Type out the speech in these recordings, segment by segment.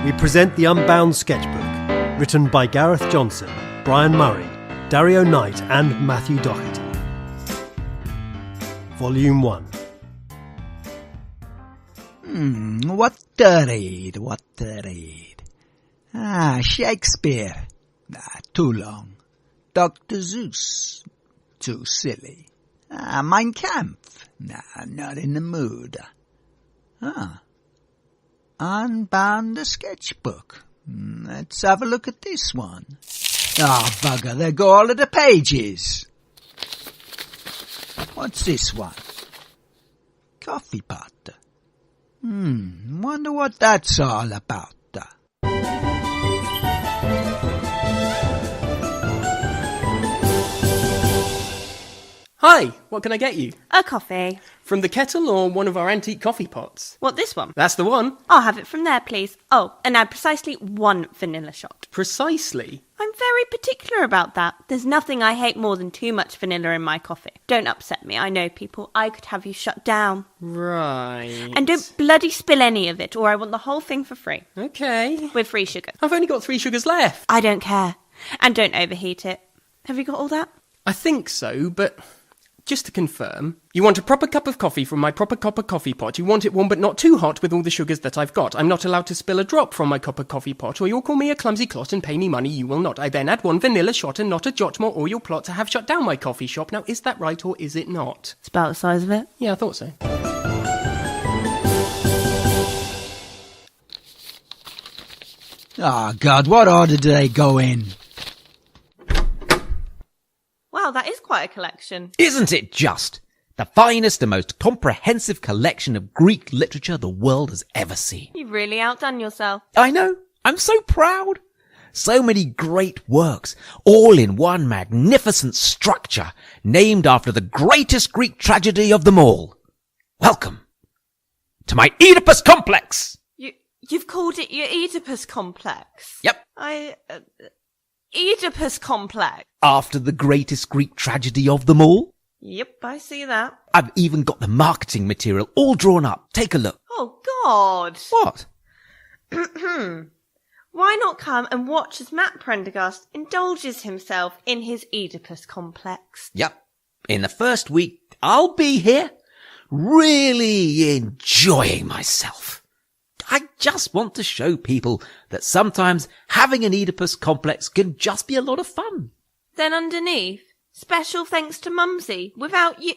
we present the Unbound Sketchbook, written by Gareth Johnson, Brian Murray, Dario Knight and Matthew Doherty. Volume 1. What to read? Shakespeare. Too long. Dr. Seuss. Too silly. Mein Kampf. Not in the mood. Unbound Sketchbook. Let's have a look at this one. Bugger, there go all of the pages. What's this one? Coffee pot. Wonder what that's all about. Hi, what can I get you? A coffee. From the kettle or one of our antique coffee pots? What, this one? That's the one. I'll have it from there, please. Oh, and add precisely 1 vanilla shot. Precisely? I'm very particular about that. There's nothing I hate more than too much vanilla in my coffee. Don't upset me, I know people. I could have you shut down. Right. And don't bloody spill any of it, or I want the whole thing for free. Okay. With free sugar. I've only got 3 sugars left. I don't care. And don't overheat it. Have you got all that? I think so, but just to confirm, you want a proper cup of coffee from my proper copper coffee pot. You want it warm but not too hot with all the sugars that I've got. I'm not allowed to spill a drop from my copper coffee pot, or you'll call me a clumsy clot and pay me money you will not. I then add 1 vanilla shot and not a jot more, or you'll plot to have shut down my coffee shop. Now, is that right or is it not? It's about the size of it. Yeah, I thought so. God, what order do they go in? Wow, that is quite a collection. Isn't it just? The finest and most comprehensive collection of Greek literature the world has ever seen. You've really outdone yourself. I know. I'm so proud. So many great works, all in one magnificent structure, named after the greatest Greek tragedy of them all. Welcome to my Oedipus complex. You've called it your Oedipus complex? Yep. Oedipus complex. After the greatest Greek tragedy of them all. Yep, I see that. I've even got the marketing material all drawn up. Take a look. Oh, God. What? Why not come and watch as Matt Prendergast indulges himself in his Oedipus complex? Yep. In the first week, I'll be here, really enjoying myself. I just want to show people that sometimes having an Oedipus complex can just be a lot of fun. Then underneath, special thanks to Mumsy. Without you,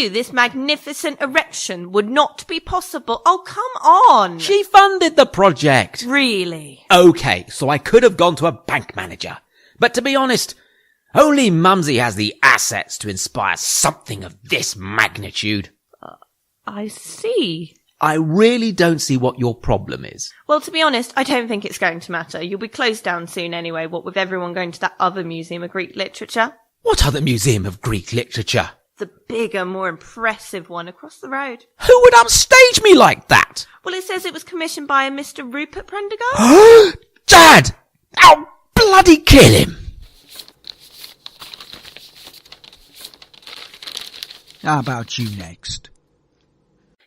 this magnificent erection would not be possible. Oh, come on. She funded the project. Really? Okay, so I could have gone to a bank manager. But to be honest, only Mumsy has the assets to inspire something of this magnitude. I see. I really don't see what your problem is. Well, to be honest, I don't think it's going to matter. You'll be closed down soon anyway, what with everyone going to that other museum of Greek literature. What other museum of Greek literature? The bigger, more impressive one across the road. Who would upstage me like that? Well, it says it was commissioned by a Mr. Rupert Prendergast. Dad! I'll bloody kill him! How about you next?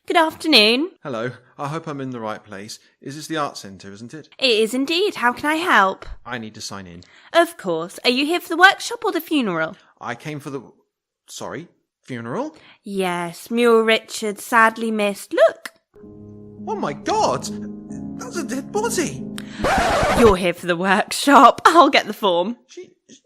Good afternoon. Hello, I hope I'm in the right place. Is this the art centre, isn't it? It is indeed. How can I help? I need to sign in. Of course. Are you here for the workshop or the funeral? I came for the... Sorry? Funeral? Yes, Mule Richard, sadly missed. Look! Oh my god! That's a dead body! You're here for the workshop. I'll get the form.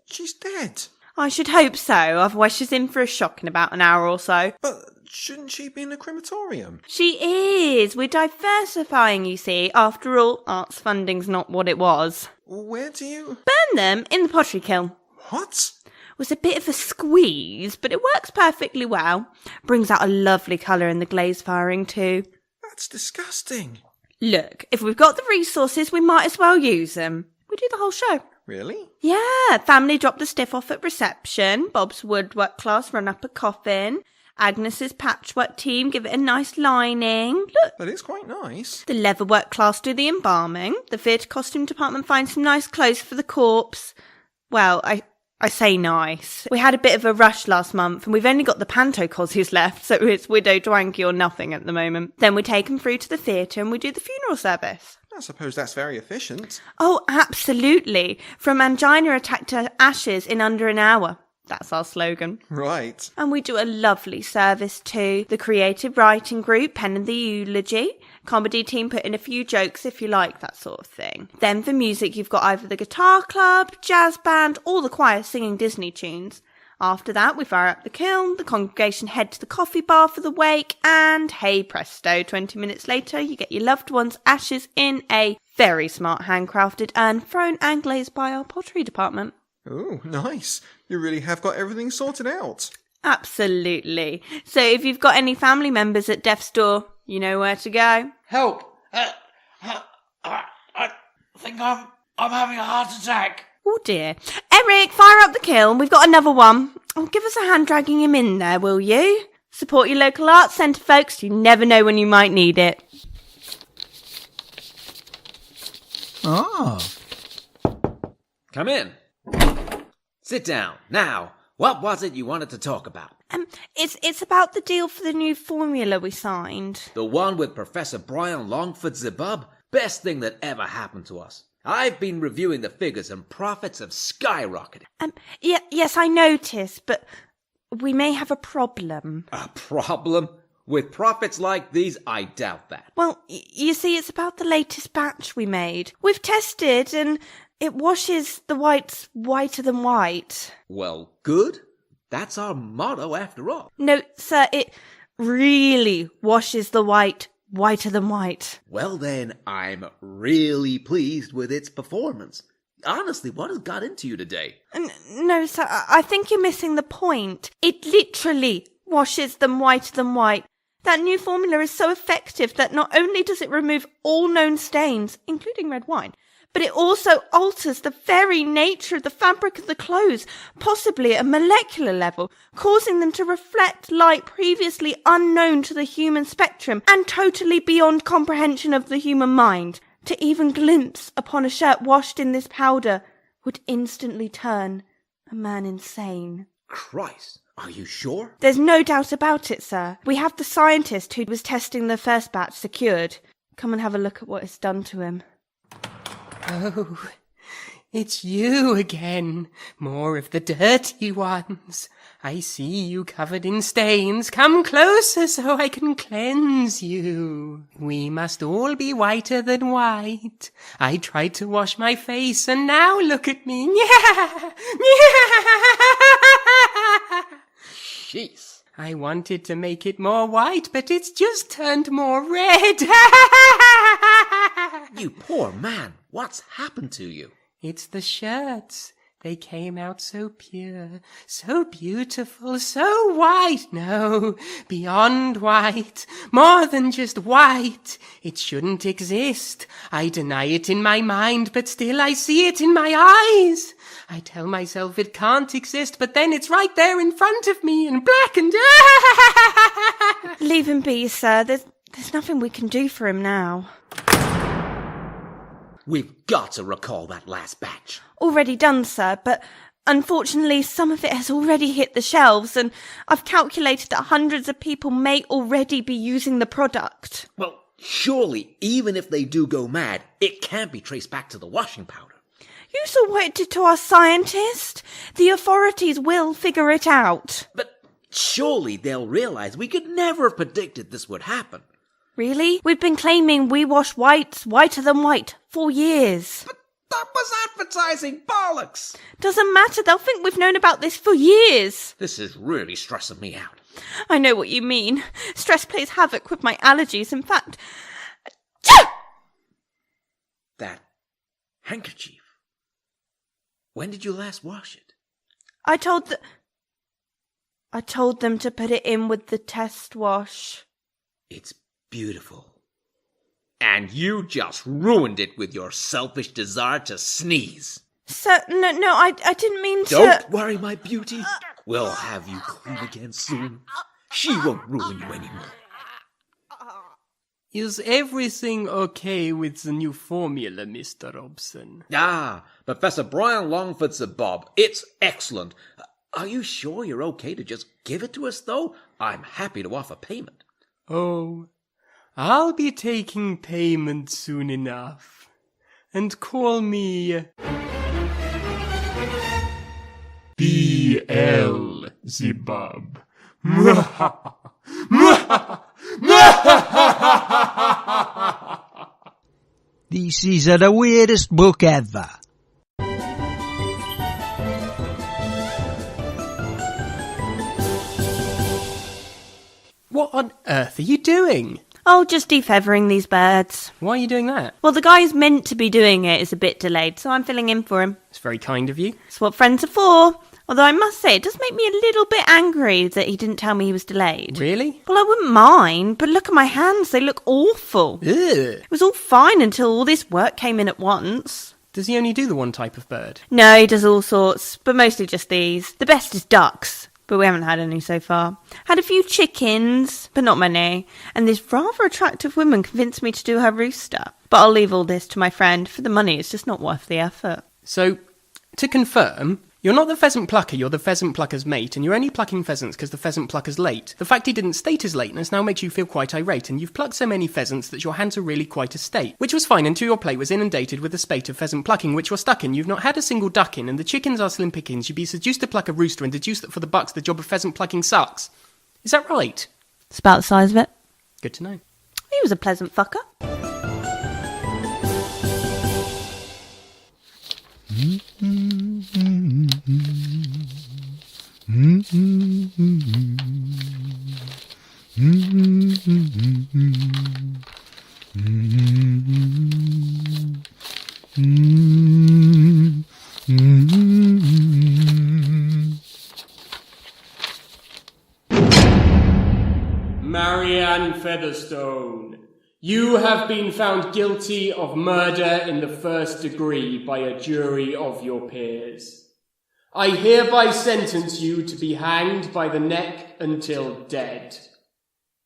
She's dead. I should hope so, otherwise she's in for a shock in about an hour or so. But shouldn't she be in a crematorium? She is. We're diversifying, you see. After all, arts funding's not what it was. Where do you... Burn them in the pottery kiln. What? Was a bit of a squeeze, but it works perfectly well. Brings out a lovely colour in the glaze firing too. That's disgusting. Look, if we've got the resources, we might as well use them. We do the whole show. Really? Yeah, family drop the stiff off at reception. Bob's woodwork class run up a coffin. Agnes's patchwork team give it a nice lining. Look. That is quite nice. The leatherwork class do the embalming. The theatre costume department finds some nice clothes for the corpse. Well, I say nice. We had a bit of a rush last month and we've only got the panto cossies left, so it's widow dwanky or nothing at the moment. Then we take them through to the theatre and we do the funeral service. I suppose that's very efficient. Oh, absolutely. From angina attack to ashes in under an hour. That's our slogan. Right. And we do a lovely service too. The creative writing group penning the eulogy. Comedy team put in a few jokes if you like, that sort of thing. Then for music, you've got either the guitar club, jazz band, or the choir singing Disney tunes. After that, we fire up the kiln, the congregation head to the coffee bar for the wake, and hey presto, 20 minutes later, you get your loved one's ashes in a very smart handcrafted urn thrown and glazed by our pottery department. Oh, nice. You really have got everything sorted out. Absolutely. So if you've got any family members at death's door, you know where to go. Help! I think I'm having a heart attack. Oh dear. Eric, fire up the kiln. We've got another one. Oh, give us a hand dragging him in there, will you? Support your local arts centre, folks. You never know when you might need it. Oh. Come in. Sit down. Now, what was it you wanted to talk about? It's about the deal for the new formula we signed. The one with Professor Brian Longford Zebub? Best thing that ever happened to us. I've been reviewing the figures and profits have skyrocketed. Yes, I noticed, but we may have a problem. A problem? With profits like these, I doubt that. Well, you see, it's about the latest batch we made. We've tested and it washes the whites whiter than white. Well, good. That's our motto after all. No, sir, it really washes the white whiter than white. Well then, I'm really pleased with its performance. Honestly, what has got into you today? No, sir, I think you're missing the point. It literally washes them whiter than white. That new formula is so effective that not only does it remove all known stains, including red wine, but it also alters the very nature of the fabric of the clothes, possibly at a molecular level, causing them to reflect light previously unknown to the human spectrum and totally beyond comprehension of the human mind. To even glimpse upon a shirt washed in this powder would instantly turn a man insane. Christ, are you sure? There's no doubt about it, sir. We have the scientist who was testing the first batch secured. Come and have a look at what it's done to him. Oh, it's you again. More of the dirty ones. I see you covered in stains. Come closer so I can cleanse you. We must all be whiter than white. I tried to wash my face and now look at me. Jeez. I wanted to make it more white, but it's just turned more red. You poor man. What's happened to you? It's the shirts. They came out so pure, so beautiful, so white. No, beyond white, more than just white. It shouldn't exist. I deny it in my mind, but still I see it in my eyes. I tell myself it can't exist, but then it's right there in front of me in black and... Leave him be, sir. There's nothing we can do for him now. We've got to recall that last batch. Already done, sir, but unfortunately some of it has already hit the shelves and I've calculated that hundreds of people may already be using the product. Well, surely, even if they do go mad, it can't be traced back to the washing powder. You saw what it did to our scientist. The authorities will figure it out. But surely they'll realize we could never have predicted this would happen. Really? We've been claiming we wash whites whiter than white for years. But that was advertising bollocks! Doesn't matter, they'll think we've known about this for years. This is really stressing me out. I know what you mean. Stress plays havoc with my allergies. In fact... That handkerchief. When did you last wash it? I told them to put it in with the test wash. It's beautiful. And you just ruined it with your selfish desire to sneeze. Sir, no, I didn't mean to... Don't worry, my beauty. We'll have you clean again soon. She won't ruin you anymore. Is everything okay with the new formula, Mr. Robson? Ah, Professor Brian Longford Zebub. It's excellent. Are you sure you're okay to just give it to us, though? I'm happy to offer payment. Oh, I'll be taking payment soon enough. And call me... Beelzebub. This is the weirdest book ever. What on earth are you doing? Oh, just defeathering these birds. Why are you doing that? Well, the guy who's meant to be doing it is a bit delayed, so I'm filling in for him. It's very kind of you. It's what friends are for. Although I must say, it does make me a little bit angry that he didn't tell me he was delayed. Really? Well, I wouldn't mind, but look at my hands. They look awful. Ugh. It was all fine until all this work came in at once. Does he only do the one type of bird? No, he does all sorts, but mostly just these. The best is ducks, but we haven't had any so far. Had a few chickens, but not many. And this rather attractive woman convinced me to do her rooster. But I'll leave all this to my friend. For the money, it's just not worth the effort. So, to confirm... You're not the pheasant plucker, you're the pheasant plucker's mate, and you're only plucking pheasants because the pheasant plucker's late. The fact he didn't state his lateness now makes you feel quite irate, and you've plucked so many pheasants that your hands are really quite a state. Which was fine until your plate was inundated with a spate of pheasant plucking, which you're stuck in. You've not had a single duck in, and the chickens are slim pickings. You'd be seduced to pluck a rooster and deduce that for the bucks the job of pheasant plucking sucks. Is that right? It's about the size of it. Good to know. He was a pleasant fucker. Marianne Featherstone, you have been found guilty of murder in the first degree by a jury of your peers. I hereby sentence you to be hanged by the neck until dead.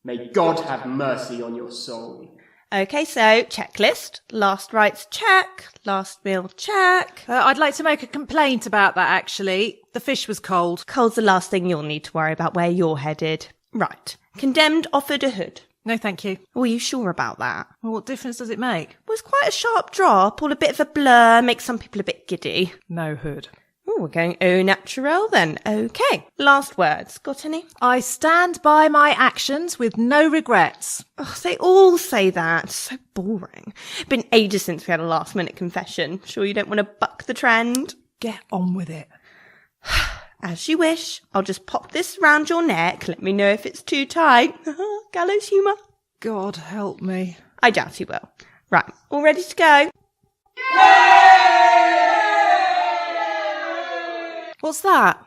May God have mercy on your soul. Okay, so checklist. Last rites check. Last meal check. I'd like to make a complaint about that, actually. The fish was cold. Cold's the last thing you'll need to worry about where you're headed. Right. Condemned offered a hood. No, thank you. Oh, are you sure about that? Well, what difference does it make? Well, it's quite a sharp drop, or a bit of a blur, makes some people a bit giddy. No hood. Oh, we're going au naturel then. Okay. Last words. Got any? I stand by my actions with no regrets. Oh, they all say that. So boring. Been ages since we had a last minute confession. Sure you don't want to buck the trend? Get on with it. As you wish. I'll just pop this round your neck. Let me know if it's too tight. Gallows humour. God help me. I doubt he will. Right. All ready to go? What's that?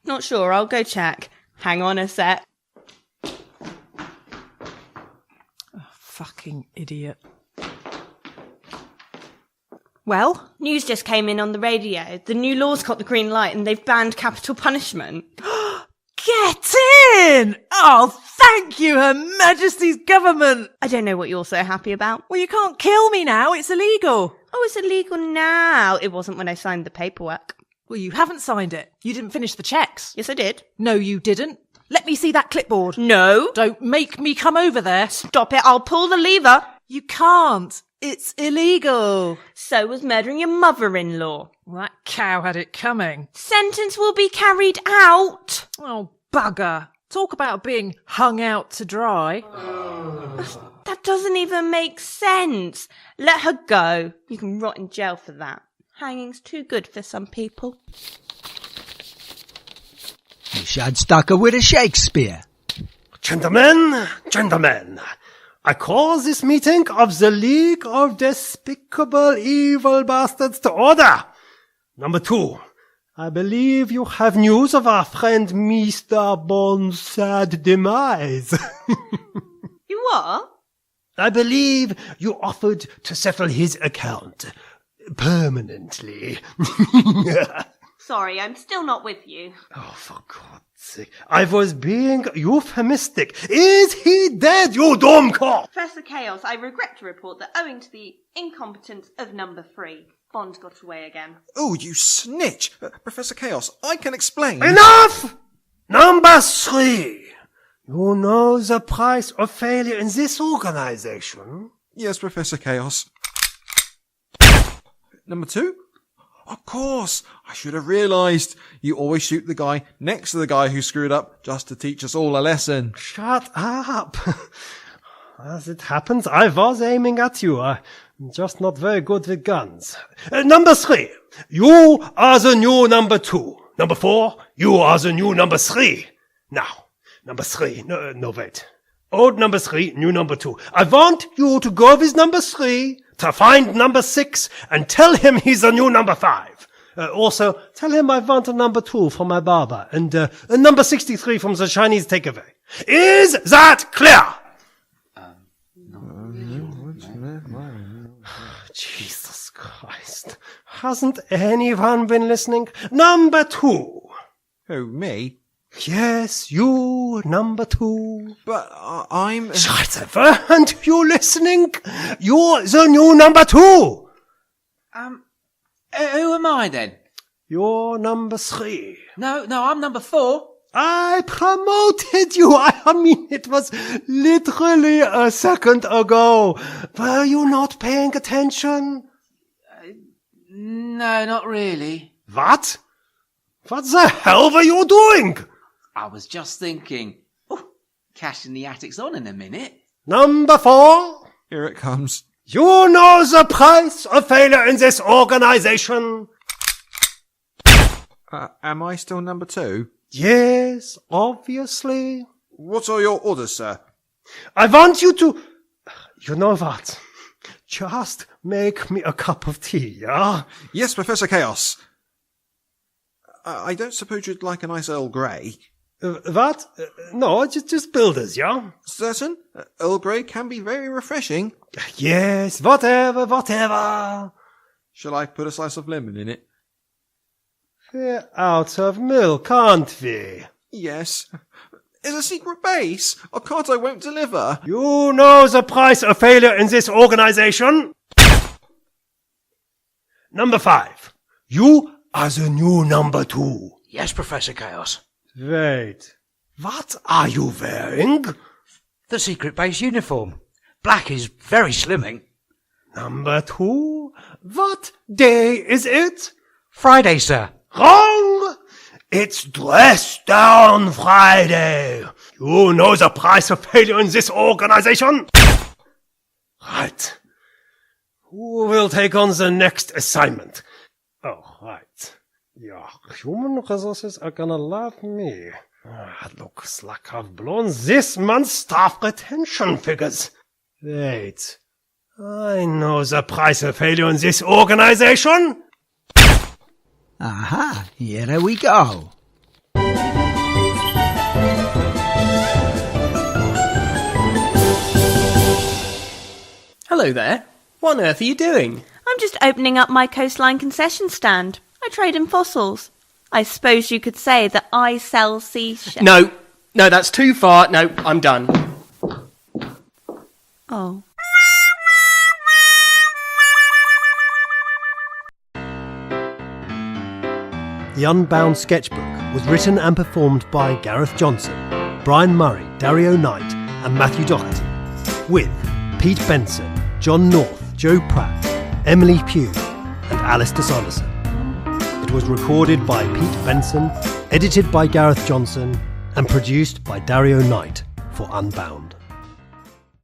Not sure. I'll go check. Hang on a sec. Fucking idiot. Well? News just came in on the radio. The new law's got the green light and they've banned capital punishment. Get in! Oh, thank you, Her Majesty's government! I don't know what you're so happy about. Well, you can't kill me now. It's illegal. Oh, it's illegal now. It wasn't when I signed the paperwork. Well, you haven't signed it. You didn't finish the checks. Yes, I did. No, you didn't. Let me see that clipboard. No. Don't make me come over there. Stop it. I'll pull the lever. You can't. It's illegal. So was murdering your mother-in-law. Well, that cow had it coming. Sentence will be carried out. Oh, bugger. Talk about being hung out to dry. That doesn't even make sense. Let her go. You can rot in jail for that. Hanging's too good for some people. Wish I'd stuck her with a Shakespeare. Gentlemen, I call this meeting of the League of Despicable Evil Bastards to order. Number 2, I believe you have news of our friend Mr. Bond's sad demise. You what? I believe you offered to settle his account permanently. Sorry, I'm still not with you. Oh, for God's sake. I was being euphemistic. Is he dead, you dumb cock? Professor Chaos, I regret to report that owing to the incompetence of number 3, Bond got away again. Oh, you snitch! Professor Chaos, I can explain. Enough! Number 3. You know the price of failure in this organization? Yes, Professor Chaos. Number 2? Of course, I should have realised. You always shoot the guy next to the guy who screwed up just to teach us all a lesson. Shut up. As it happens, I was aiming at you. I'm just not very good with guns. Number 3. You are the new number 2. Number 4. You are the new number 3. Now, number 3. No, wait. Old number 3, new number 2. I want you to go with number 3 to find number 6 and tell him he's the new number 5. Also, tell him I want a number 2 for my barber and a number 63 from the Chinese takeaway. Is that clear? Jesus Christ. Hasn't anyone been listening? Number 2. Who, me? Yes, you, number 2. But I'm... Scheiße, weren't you listening? You're the new number 2. Who am I then? You're number 3. No, I'm number 4. I promoted you. I mean, it was literally a second ago. Were you not paying attention? No, not really. What? What the hell were you doing? I was just thinking, cash in the attic's on in a minute. Number 4. Here it comes. You know the price of failure in this organization. Am I still number 2? Yes, obviously. What are your orders, sir? I want you to... You know what? Just make me a cup of tea, yeah? Yes, Professor Chaos. I don't suppose you'd like a nice Earl Grey. What? No, just builders, yeah? Certain? Earl Grey can be very refreshing. Yes, whatever. Shall I put a slice of lemon in it? We're out of milk, aren't we? Yes. It's a secret base. Ocado won't deliver. You know the price of failure in this organization? Number 5. You are the new number 2. Yes, Professor Chaos. Wait. What are you wearing? The secret base uniform. Black is very slimming. Number 2? What day is it? Friday, sir. Wrong! It's dress down Friday. You know the price of failure in this organization? Right. Who will take on the next assignment? Oh, right. Yeah, human resources are gonna love me. Looks like I've blown this month's staff retention figures. Wait. I know the price of failure in this organization. Aha, here we go. Hello there. What on earth are you doing? I'm just opening up my coastline concession stand. I trade in fossils. I suppose you could say that I sell seashells. No, that's too far. No, I'm done. Oh. The Unbound Sketchbook was written and performed by Gareth Johnson, Brian Murray, Dario Knight and Matthew Doherty, with Pete Benson, John North, Joe Pratt, Emily Pugh and Alistair Sanderson. It was recorded by Pete Benson, edited by Gareth Johnson and produced by Dario Knight for Unbound.